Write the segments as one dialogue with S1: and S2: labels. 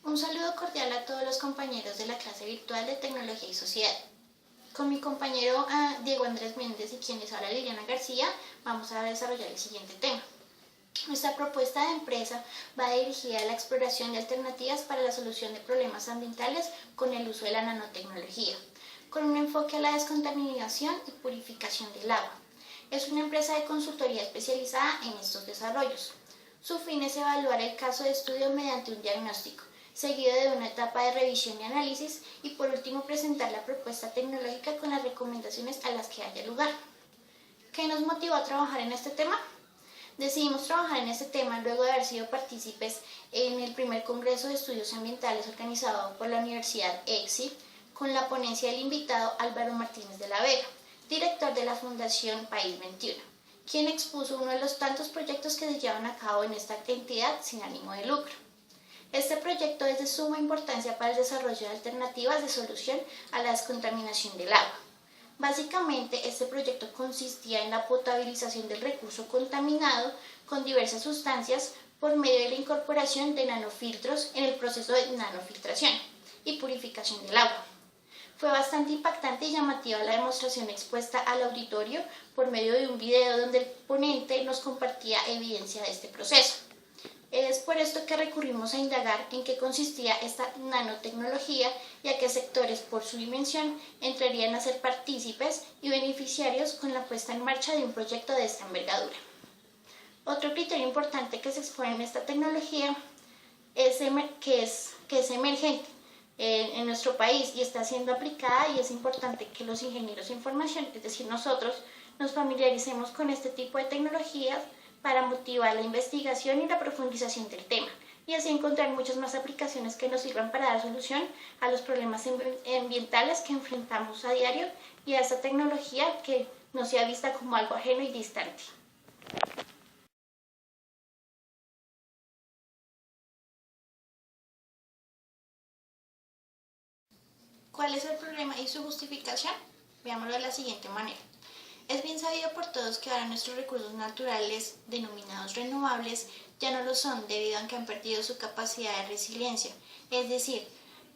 S1: Un saludo cordial a todos los compañeros de la clase virtual de Tecnología y Sociedad. Con mi compañero Diego Andrés Méndez y quien les habla Liliana García, vamos a desarrollar el siguiente tema. Nuestra propuesta de empresa va dirigida a la exploración de alternativas para la solución de problemas ambientales con el uso de la nanotecnología, con un enfoque a la descontaminación y purificación del agua. Es una empresa de consultoría especializada en estos desarrollos. Su fin es evaluar el caso de estudio mediante un diagnóstico, seguido de una etapa de revisión y análisis, y por último presentar la propuesta tecnológica con las recomendaciones a las que haya lugar. ¿Qué nos motivó a trabajar en este tema? Decidimos trabajar en este tema luego de haber sido partícipes en el primer Congreso de Estudios Ambientales organizado por la Universidad EXI, con la ponencia del invitado Álvaro Martínez de la Vega, director de la Fundación País 21, quien expuso uno de los tantos proyectos que se llevan a cabo en esta entidad sin ánimo de lucro. Este proyecto es de suma importancia para el desarrollo de alternativas de solución a la descontaminación del agua. Básicamente, este proyecto consistía en la potabilización del recurso contaminado con diversas sustancias por medio de la incorporación de nanofiltros en el proceso de nanofiltración y purificación del agua. Fue bastante impactante y llamativa la demostración expuesta al auditorio por medio de un video donde el ponente nos compartía evidencia de este proceso. Es por esto que recurrimos a indagar en qué consistía esta nanotecnología y a qué sectores por su dimensión entrarían a ser partícipes y beneficiarios con la puesta en marcha de un proyecto de esta envergadura. Otro criterio importante que se expone en esta tecnología es que es emergente en nuestro país y está siendo aplicada, y es importante que los ingenieros de información, es decir, nosotros, nos familiaricemos con este tipo de tecnologías para motivar la investigación y la profundización del tema, y así encontrar muchas más aplicaciones que nos sirvan para dar solución a los problemas ambientales que enfrentamos a diario y a esta tecnología que no sea vista como algo ajeno y distante. ¿Cuál es el problema y su justificación? Veámoslo de la siguiente manera. Es bien sabido por todos que ahora nuestros recursos naturales, denominados renovables, ya no lo son debido a que han perdido su capacidad de resiliencia, es decir,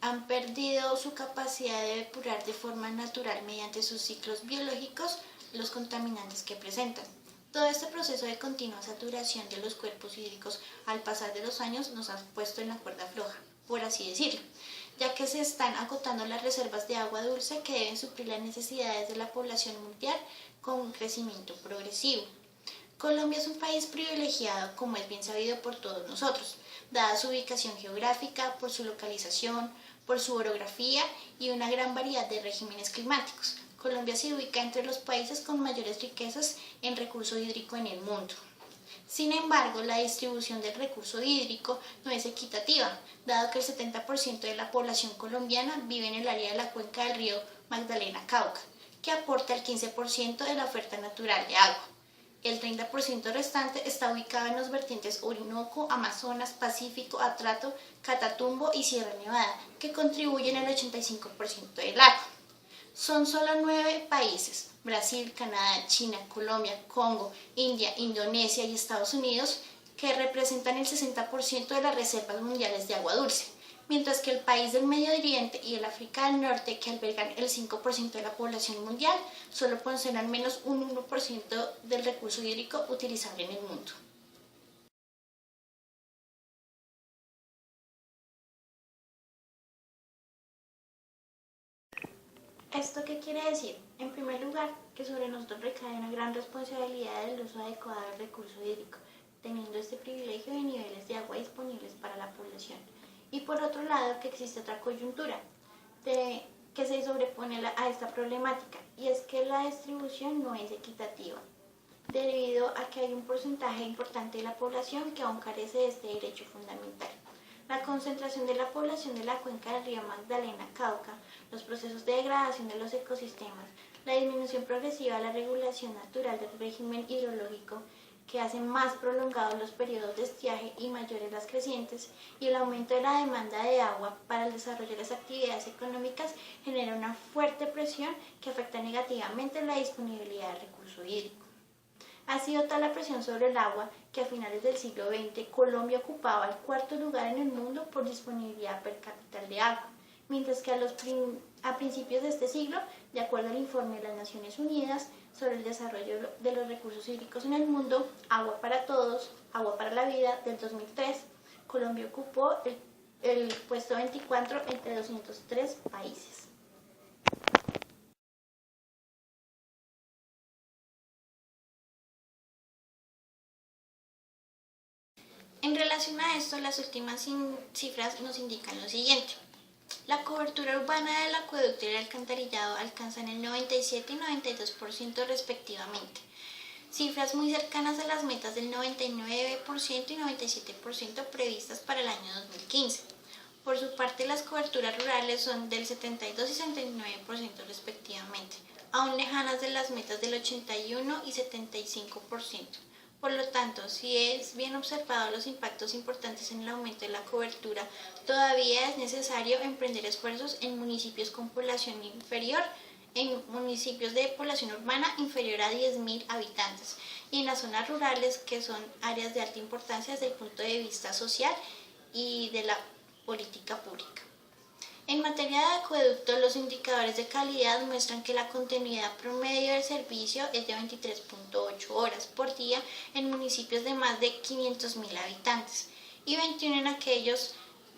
S1: han perdido su capacidad de depurar de forma natural mediante sus ciclos biológicos los contaminantes que presentan. Todo este proceso de continua saturación de los cuerpos hídricos al pasar de los años nos ha puesto en la cuerda floja, por así decirlo, ya que se están agotando las reservas de agua dulce que deben suplir las necesidades de la población mundial con un crecimiento progresivo. Colombia es un país privilegiado, como es bien sabido por todos nosotros, dada su ubicación geográfica, por su localización, por su orografía y una gran variedad de regímenes climáticos. Colombia se ubica entre los países con mayores riquezas en recurso hídrico en el mundo. Sin embargo, la distribución del recurso hídrico no es equitativa, dado que el 70% de la población colombiana vive en el área de la cuenca del río Magdalena-Cauca, que aporta el 15% de la oferta natural de agua. El 30% restante está ubicado en los vertientes Orinoco, Amazonas, Pacífico, Atrato, Catatumbo y Sierra Nevada, que contribuyen al 85% del agua. Son solo 9 países, Brasil, Canadá, China, Colombia, Congo, India, Indonesia y Estados Unidos, que representan el 60% de las reservas mundiales de agua dulce, mientras que el país del Medio Oriente y el África del Norte, que albergan el 5% de la población mundial, solo poseen al menos un 1% del recurso hídrico utilizable en el mundo. ¿Esto qué quiere decir? En primer lugar, que sobre nosotros recae una gran responsabilidad del uso adecuado del recurso hídrico, teniendo este privilegio de niveles de agua disponibles para la población. Y por otro lado, que existe otra coyuntura que se sobrepone a esta problemática, y es que la distribución no es equitativa, debido a que hay un porcentaje importante de la población que aún carece de este derecho fundamental. La concentración de la población de la cuenca del río Magdalena-Cauca, los procesos de degradación de los ecosistemas, la disminución progresiva de la regulación natural del régimen hidrológico, que hacen más prolongados los periodos de estiaje y mayores las crecientes, y el aumento de la demanda de agua para el desarrollo de las actividades económicas genera una fuerte presión que afecta negativamente la disponibilidad del recurso hídrico. Ha sido tal la presión sobre el agua que a finales del siglo XX Colombia ocupaba el cuarto lugar en el mundo por disponibilidad per cápita de agua, mientras que a principios de este siglo, de acuerdo al informe de las Naciones Unidas sobre el desarrollo de los recursos hídricos en el mundo, Agua para Todos, Agua para la Vida, del 2003, Colombia ocupó el puesto 24 entre 203 países. En relación a esto, las últimas cifras nos indican lo siguiente. La cobertura urbana del acueducto y el alcantarillado alcanzan el 97 y 92% respectivamente, cifras muy cercanas a las metas del 99% y 97% previstas para el año 2015. Por su parte, las coberturas rurales son del 72 y 79% respectivamente, aún lejanas de las metas del 81 y 75%. Por lo tanto, si es bien observado los impactos importantes en el aumento de la cobertura, todavía es necesario emprender esfuerzos en municipios con población inferior, en municipios de población urbana inferior a 10.000 habitantes y en las zonas rurales, que son áreas de alta importancia desde el punto de vista social y de la política pública. En materia de acueducto, los indicadores de calidad muestran que la continuidad promedio del servicio es de 23.8 horas por día en municipios de más de 500.000 habitantes y 21 en aquellos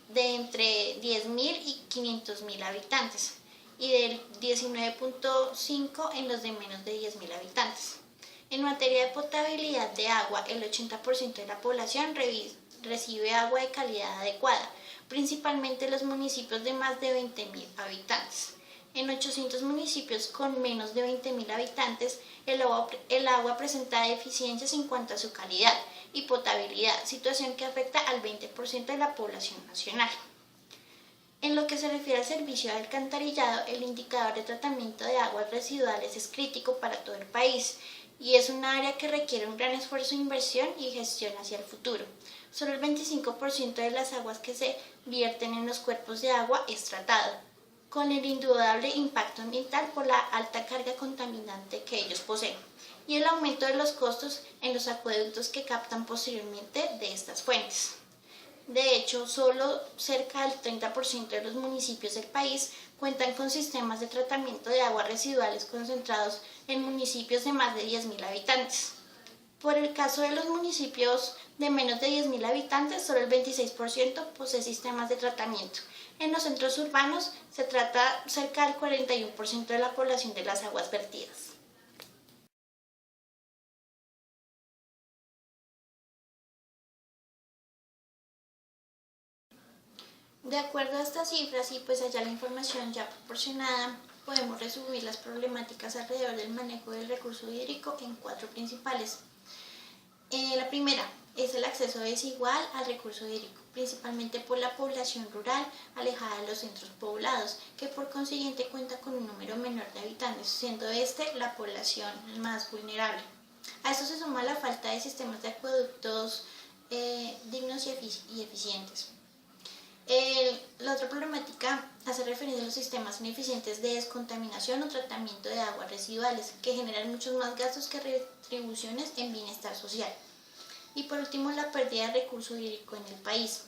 S1: de entre 10.000 y 500.000 habitantes y del 19.5 en los de menos de 10.000 habitantes. En materia de potabilidad de agua, el 80% de la población recibe agua de calidad adecuada, principalmente los municipios de más de 20.000 habitantes. En 800 municipios con menos de 20.000 habitantes, el agua presenta deficiencias en cuanto a su calidad y potabilidad, situación que afecta al 20% de la población nacional. En lo que se refiere al servicio de alcantarillado, el indicador de tratamiento de aguas residuales es crítico para todo el país y es un área que requiere un gran esfuerzo de inversión y gestión hacia el futuro. Solo el 25% de las aguas que se vierten en los cuerpos de agua es tratado, con el indudable impacto ambiental por la alta carga contaminante que ellos poseen y el aumento de los costos en los acueductos que captan posteriormente de estas fuentes. De hecho, solo cerca del 30% de los municipios del país cuentan con sistemas de tratamiento de aguas residuales concentrados en municipios de más de 10.000 habitantes. Por el caso de los municipios de menos de 10.000 habitantes, solo el 26% posee sistemas de tratamiento. En los centros urbanos se trata cerca del 41% de la población de las aguas vertidas. De acuerdo a estas cifras y pues allá la información ya proporcionada, podemos resumir las problemáticas alrededor del manejo del recurso hídrico en 4 principales. La primera es el acceso desigual al recurso hídrico, principalmente por la población rural alejada de los centros poblados, que por consiguiente cuenta con un número menor de habitantes, siendo este la población más vulnerable. A esto se suma la falta de sistemas de acueductos dignos y eficientes. La otra problemática hace referencia a los sistemas ineficientes de descontaminación o tratamiento de aguas residuales, que generan muchos más gastos que retribuciones en bienestar social. Y por último, la pérdida de recurso hídrico en el país.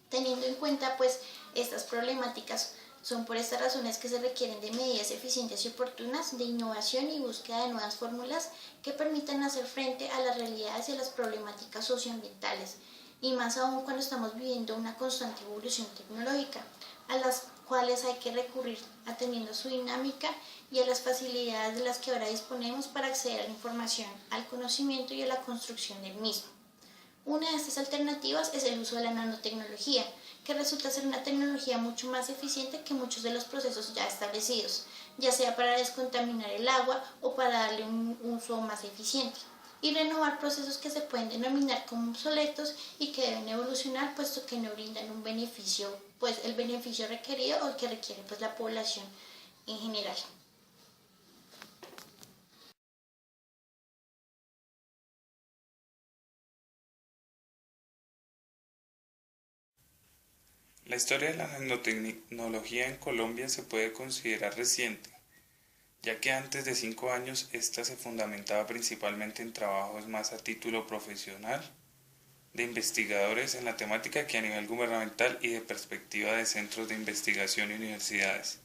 S1: Teniendo en cuenta pues estas problemáticas, son por estas razones que se requieren de medidas eficientes y oportunas de innovación y búsqueda de nuevas fórmulas que permitan hacer frente a las realidades y a las problemáticas socioambientales, y más aún cuando estamos viviendo una constante evolución tecnológica, a las cuales hay que recurrir atendiendo su dinámica y a las facilidades de las que ahora disponemos para acceder a la información, al conocimiento y a la construcción del mismo. Una de estas alternativas es el uso de la nanotecnología, que resulta ser una tecnología mucho más eficiente que muchos de los procesos ya establecidos, ya sea para descontaminar el agua o para darle un uso más eficiente, y renovar procesos que se pueden denominar como obsoletos y que deben evolucionar puesto que no brindan un beneficio, pues el beneficio requerido o que requiere pues la población en general.
S2: La historia de la nanotecnología en Colombia se puede considerar reciente. ya que antes de 5 años esta se fundamentaba principalmente en trabajos más a título profesional de investigadores en la temática que a nivel gubernamental y de perspectiva de centros de investigación y universidades.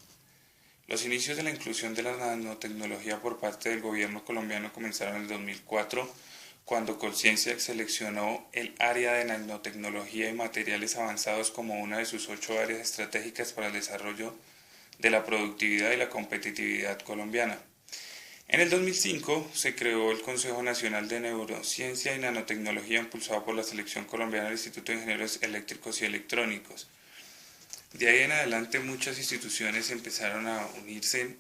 S2: Los inicios de la inclusión de la nanotecnología por parte del gobierno colombiano comenzaron en el 2004, cuando Colciencia seleccionó el área de nanotecnología y materiales avanzados como una de sus 8 áreas estratégicas para el desarrollo de la productividad y la competitividad colombiana. En el 2005 se creó el Consejo Nacional de Neurociencia y Nanotecnología impulsado por la Selección Colombiana del Instituto de Ingenieros Eléctricos y Electrónicos. De ahí en adelante muchas instituciones empezaron a unirse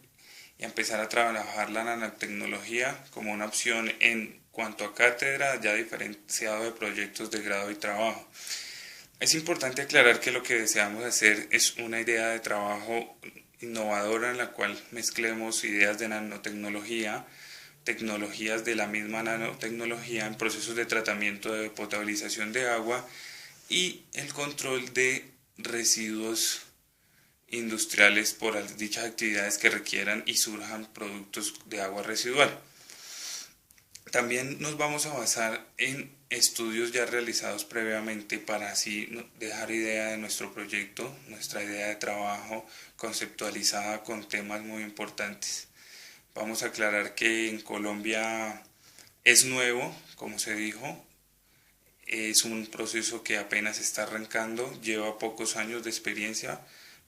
S2: y a empezar a trabajar la nanotecnología como una opción en cuanto a cátedra, ya diferenciado de proyectos de grado y trabajo. Es importante aclarar que lo que deseamos hacer es una idea de trabajo innovadora en la cual mezclemos ideas de nanotecnología, tecnologías de la misma nanotecnología en procesos de tratamiento de potabilización de agua y el control de residuos industriales por dichas actividades que requieran y surjan productos de agua residual. También nos vamos a basar en estudios ya realizados previamente para así dejar idea de nuestro proyecto, nuestra idea de trabajo conceptualizada con temas muy importantes. Vamos a aclarar que en Colombia es nuevo, como se dijo, es un proceso que apenas está arrancando, lleva pocos años de experiencia,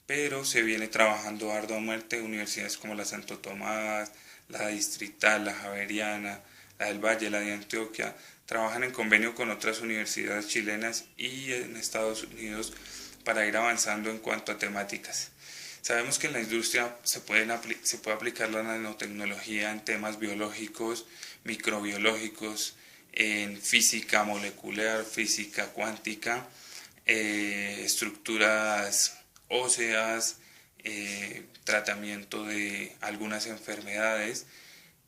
S2: pero se viene trabajando arduamente en universidades como la Santo Tomás, la Distrital, la Javeriana, la del Valle, la de Antioquia, trabajan en convenio con otras universidades chilenas y en Estados Unidos para ir avanzando en cuanto a temáticas. Sabemos que en la industria se puede aplicar la nanotecnología en temas biológicos, microbiológicos, en física molecular, física cuántica, estructuras óseas, tratamiento de algunas enfermedades,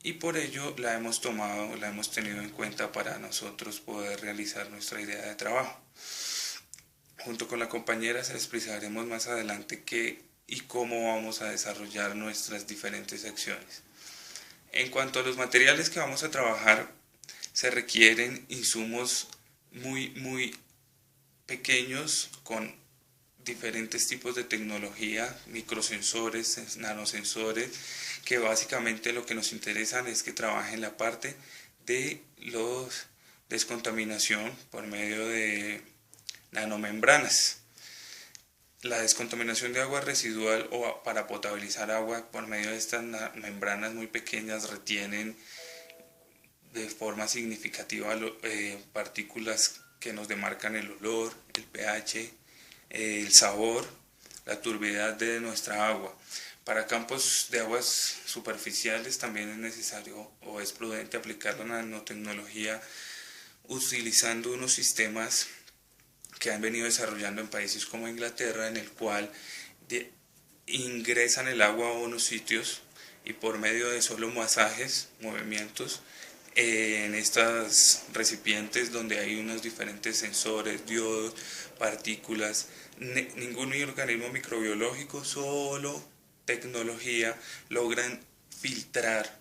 S2: y por ello la hemos tomado, la hemos tenido en cuenta para nosotros poder realizar nuestra idea de trabajo. Junto con la compañera se les explicaremos más adelante qué y cómo vamos a desarrollar nuestras diferentes acciones. En cuanto a los materiales que vamos a trabajar, se requieren insumos muy pequeños con diferentes tipos de tecnología, microsensores, nanosensores, que básicamente lo que nos interesan es que trabajen la parte de los descontaminación por medio de nanomembranas. La descontaminación de agua residual o para potabilizar agua por medio de estas membranas muy pequeñas retienen de forma significativa partículas que nos demarcan el olor, el pH, el sabor, la turbidez de nuestra agua. Para campos de aguas superficiales también es necesario o es prudente aplicar la nanotecnología utilizando unos sistemas que han venido desarrollando en países como Inglaterra, en el cual ingresan el agua a unos sitios y por medio de solo masajes, movimientos, en estas recipientes donde hay unos diferentes sensores, diodos, partículas, ningún organismo microbiológico, solo tecnología, logran filtrar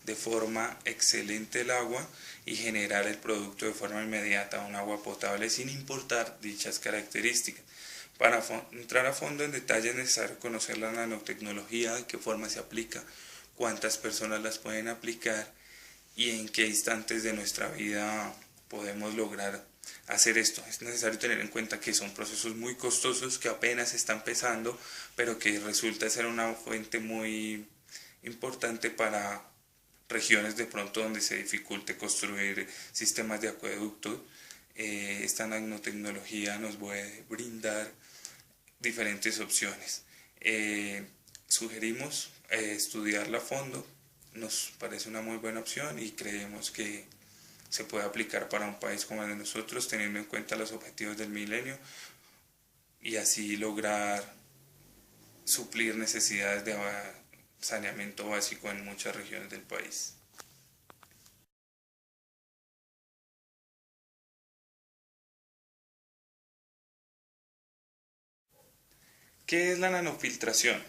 S2: de forma excelente el agua y generar el producto de forma inmediata, un agua potable sin importar dichas características. Para entrar a fondo en detalle es necesario conocer la nanotecnología, de qué forma se aplica, cuántas personas las pueden aplicar y en qué instantes de nuestra vida podemos lograr hacer esto. Es necesario tener en cuenta que son procesos muy costosos que apenas están empezando, pero que resulta ser una fuente muy importante para regiones de pronto donde se dificulte construir sistemas de acueducto. Esta nanotecnología nos puede brindar diferentes opciones. Sugerimos estudiarla a fondo, nos parece una muy buena opción y creemos que se puede aplicar para un país como el de nosotros, teniendo en cuenta los objetivos del milenio y así lograr suplir necesidades de saneamiento básico en muchas regiones del país. ¿Qué es la nanofiltración?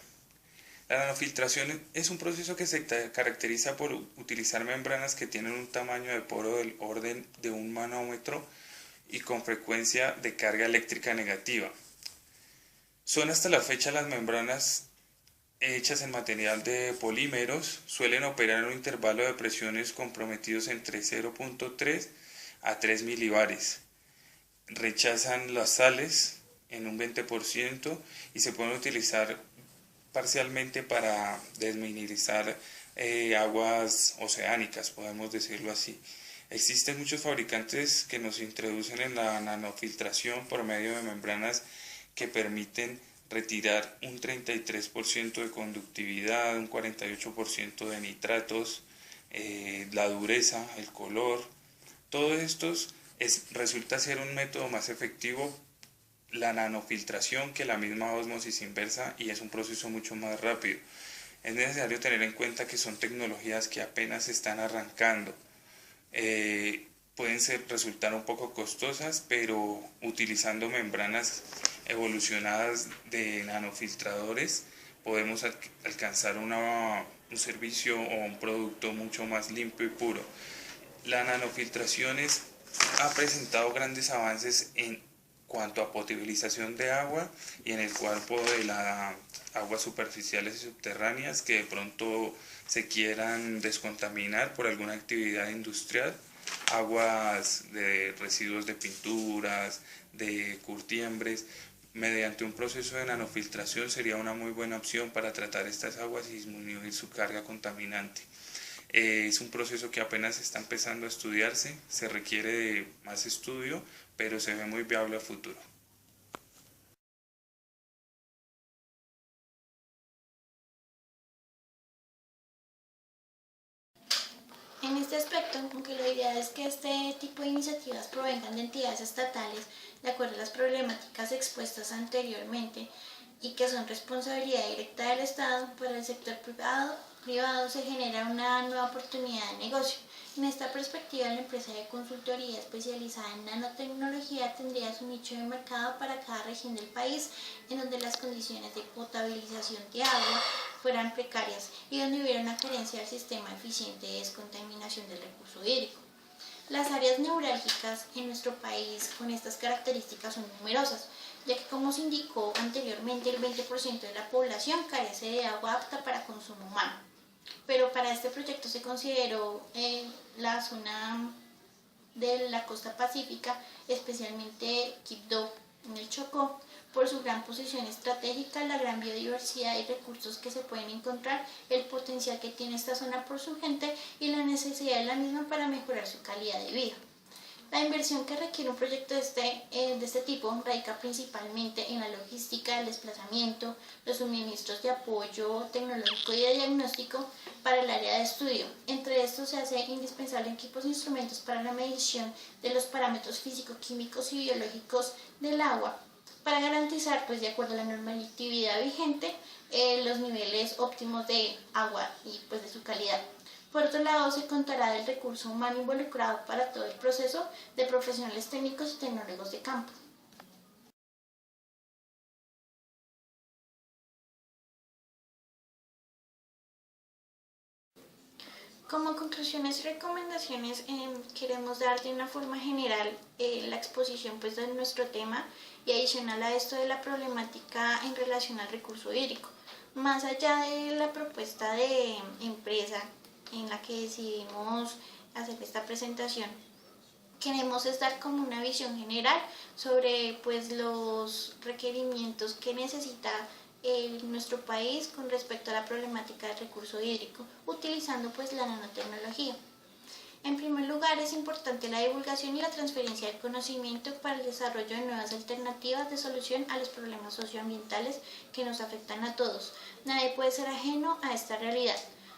S2: La nanofiltración es un proceso que se caracteriza por utilizar membranas que tienen un tamaño de poro del orden de un nanómetro y con frecuencia de carga eléctrica negativa. Son hasta la fecha las membranas hechas en material de polímeros, suelen operar en un intervalo de presiones comprometidos entre 0.3 a 3 milibares. Rechazan las sales en un 20% y se pueden utilizar parcialmente para desmineralizar aguas oceánicas, podemos decirlo así. Existen muchos fabricantes que nos introducen en la nanofiltración por medio de membranas que permiten retirar un 33% de conductividad, un 48% de nitratos, la dureza, el color. Todo esto resulta ser un método más efectivo, la nanofiltración, que la misma ósmosis inversa, y es un proceso mucho más rápido. Es necesario tener en cuenta que son tecnologías que apenas están arrancando. Pueden resultar un poco costosas, pero utilizando membranas evolucionadas de nanofiltradores podemos alcanzar un servicio o un producto mucho más limpio y puro. La nanofiltración ha presentado grandes avances en cuanto a potabilización de agua y en el cuerpo de las aguas superficiales y subterráneas que de pronto se quieran descontaminar por alguna actividad industrial. Aguas de residuos de pinturas, de curtiembres, mediante un proceso de nanofiltración sería una muy buena opción para tratar estas aguas y disminuir su carga contaminante. Es un proceso que apenas está empezando a estudiarse, se requiere de más estudio, pero se ve muy viable a futuro.
S1: En este aspecto, aunque la idea es que este tipo de iniciativas provengan de entidades estatales de acuerdo a las problemáticas expuestas anteriormente y que son responsabilidad directa del Estado, para el sector privado se genera una nueva oportunidad de negocio. En esta perspectiva, la empresa de consultoría especializada en nanotecnología tendría su nicho de mercado para cada región del país, en donde las condiciones de potabilización de agua fueran precarias y donde hubiera una carencia del sistema eficiente de descontaminación del recurso hídrico. Las áreas neurálgicas en nuestro país con estas características son numerosas, ya que, como se indicó anteriormente, el 20% de la población carece de agua apta para consumo humano. Pero para este proyecto se consideró la zona de la costa pacífica, especialmente Quibdó, en el Chocó, por su gran posición estratégica, la gran biodiversidad y recursos que se pueden encontrar, el potencial que tiene esta zona por su gente y la necesidad de la misma para mejorar su calidad de vida. La inversión que requiere un proyecto de este tipo radica principalmente en la logística del desplazamiento, los suministros de apoyo tecnológico y de diagnóstico para el área de estudio. Entre estos se hace indispensable equipos e instrumentos para la medición de los parámetros físico-químicos y biológicos del agua, para garantizar, pues de acuerdo a la normatividad vigente, los niveles óptimos de agua y pues de su calidad. Por otro lado, se contará del recurso humano involucrado para todo el proceso de profesionales técnicos y tecnólogos de campo. Como conclusiones y recomendaciones, queremos dar de una forma general la exposición pues, de nuestro tema y adicional a esto de la problemática en relación al recurso hídrico. Más allá de la propuesta de empresa en la que decidimos hacer esta presentación, queremos dar como una visión general sobre pues, los requerimientos que necesita nuestro país con respecto a la problemática del recurso hídrico, utilizando pues la nanotecnología. En primer lugar, es importante la divulgación y la transferencia del conocimiento para el desarrollo de nuevas alternativas de solución a los problemas socioambientales que nos afectan a todos. Nadie puede ser ajeno a esta realidad.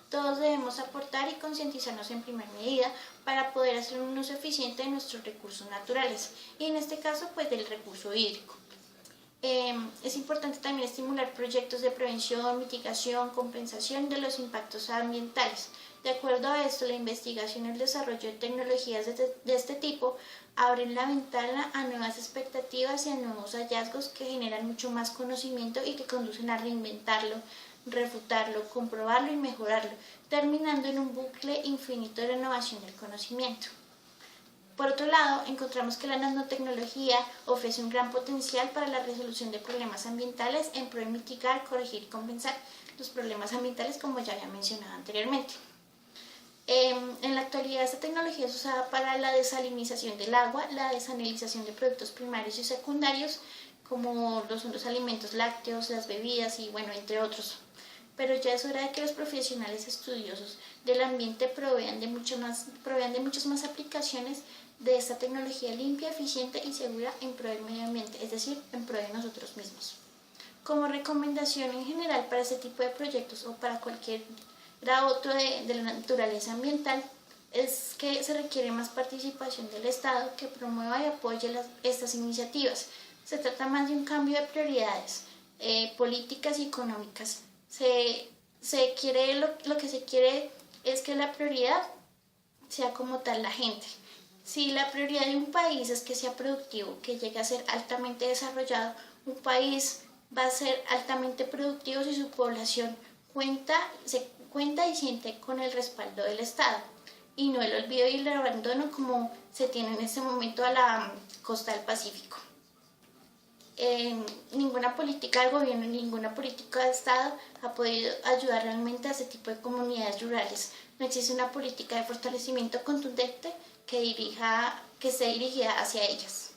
S1: Todos debemos aportar y concientizarnos en primera medida para poder hacer un uso eficiente de nuestros recursos naturales y en este caso pues del recurso hídrico. Es importante también estimular proyectos de prevención, mitigación, compensación de los impactos ambientales. De acuerdo a esto, la investigación y el desarrollo de tecnologías de este tipo abren la ventana a nuevas expectativas y a nuevos hallazgos que generan mucho más conocimiento y que conducen a reinventarlo refutarlo, comprobarlo y mejorarlo, terminando en un bucle infinito de renovación del conocimiento. Por otro lado, encontramos que la nanotecnología ofrece un gran potencial para la resolución de problemas ambientales en pro de mitigar, corregir y compensar los problemas ambientales, como ya había mencionado anteriormente. En la actualidad, esta tecnología es usada para la desalinización del agua, la desanalización de productos primarios y secundarios, como lo son los alimentos lácteos, las bebidas y, bueno, entre otros. Pero ya es hora de que los profesionales estudiosos del ambiente provean de muchas más aplicaciones de esta tecnología limpia, eficiente y segura en pro del medio ambiente, es decir, en pro de nosotros mismos. Como recomendación en general para este tipo de proyectos o para cualquier otro de la naturaleza ambiental, es que se requiere más participación del Estado que promueva y apoye estas iniciativas. Se trata más de un cambio de prioridades políticas y económicas. Lo que se quiere es que la prioridad sea como tal la gente. Si la prioridad de un país es que sea productivo, que llegue a ser altamente desarrollado, un país va a ser altamente productivo si su población se cuenta y siente con el respaldo del Estado, y no el olvido y el abandono como se tiene en este momento a la costa del Pacífico. Ninguna política del gobierno, ninguna política de Estado ha podido ayudar realmente a este tipo de comunidades rurales. No existe una política de fortalecimiento contundente que esté dirigida hacia ellas.